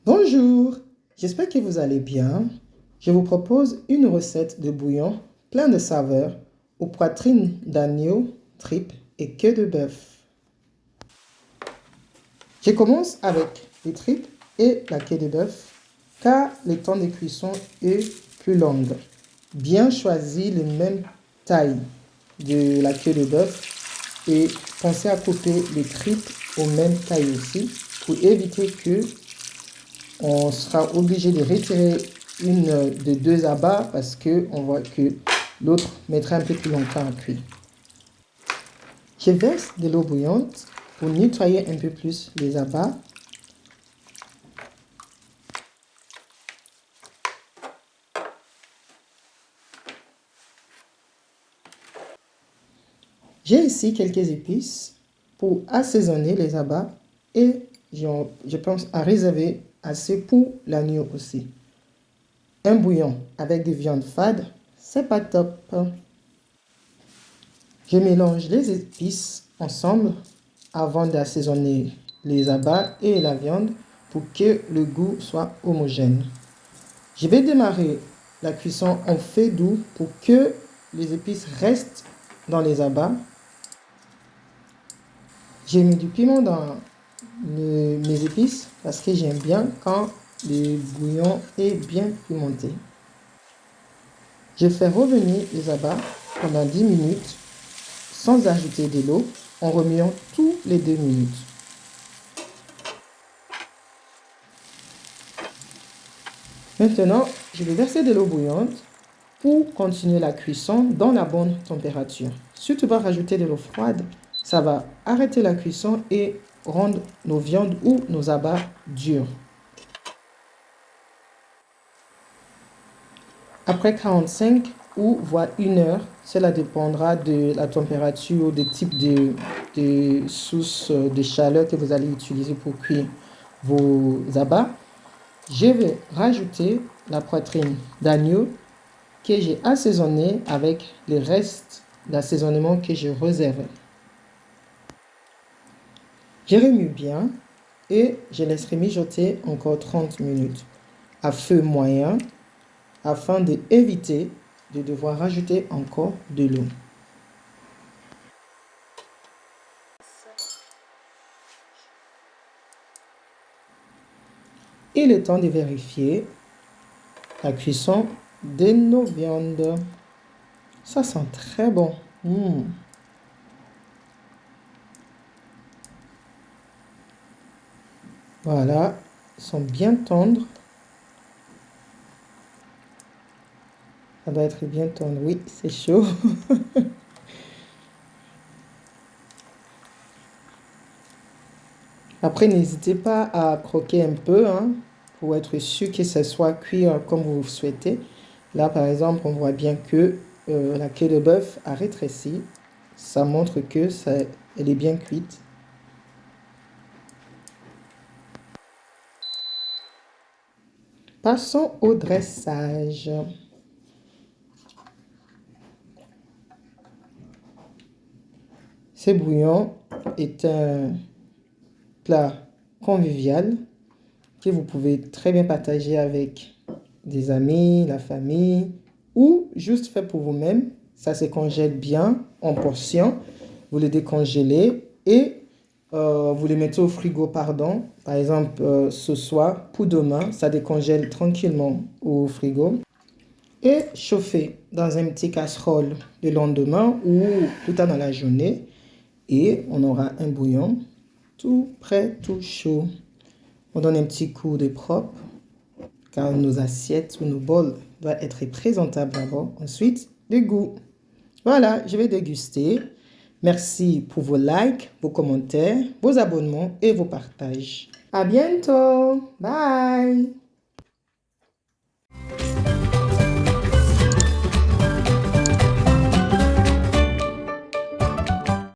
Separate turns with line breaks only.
Bonjour, j'espère que vous allez bien. Je vous propose une recette de bouillon plein de saveurs aux poitrines d'agneau, tripes et queue de bœuf. Je commence avec les tripes et la queue de bœuf car le temps de cuisson est plus long. Bien choisir les mêmes tailles de la queue de bœuf et pensez à couper les tripes aux mêmes tailles aussi pour éviter que on sera obligé de retirer une des deux abats parce qu'on voit que l'autre mettra un peu plus longtemps à cuire. Je verse de l'eau bouillante pour nettoyer un peu plus les abats. J'ai ici quelques épices pour assaisonner les abats et je pense à réserver assez pour l'agneau aussi. Un bouillon avec des viandes fades, c'est pas top. Je mélange les épices ensemble avant d'assaisonner les abats et la viande pour que le goût soit homogène. Je vais démarrer la cuisson en feu doux pour que les épices restent dans les abats. J'ai mis du piment dans mes épices parce que j'aime bien quand le bouillon est bien pimenté. Je fais revenir les abats pendant 10 minutes sans ajouter de l'eau en remuant tous les 2 minutes. Maintenant, je vais verser de l'eau bouillante pour continuer la cuisson dans la bonne température. Surtout pas rajouter de l'eau froide, ça va arrêter la cuisson et rendre nos viandes ou nos abats durs. Après 45 ou voire 1 heure, cela dépendra de la température ou du type de source de chaleur que vous allez utiliser pour cuire vos abats. Je vais rajouter la poitrine d'agneau que j'ai assaisonné avec les restes d'assaisonnement que j'ai réservé. Je remue bien et je laisserai mijoter encore 30 minutes à feu moyen afin d'éviter de devoir rajouter encore de l'eau. Il est temps de vérifier la cuisson de nos viandes. Ça sent très bon. Voilà, ils sont bien tendres. Ça doit être bien tendre. Oui, c'est chaud. Après, n'hésitez pas à croquer un peu pour être sûr que ça soit cuit comme vous le souhaitez. Là, par exemple, on voit bien que la queue de bœuf a rétréci. Ça montre que elle est bien cuite. Passons au dressage. Ce bouillon est un plat convivial que vous pouvez très bien partager avec des amis, la famille ou juste fait pour vous-même. Ça se congèle bien en portions. Vous le décongélez et vous le mettez au frigo, par exemple ce soir pour demain. Ça décongèle tranquillement au frigo. Et chauffer dans un petit casserole le lendemain ou plus tard dans la journée. Et on aura un bouillon tout prêt, tout chaud. On donne un petit coup de propre car nos assiettes ou nos bols doivent être présentables d'abord. Ensuite, le goût. Voilà, je vais déguster. Merci pour vos likes, vos commentaires, vos abonnements et vos partages. À bientôt. Bye.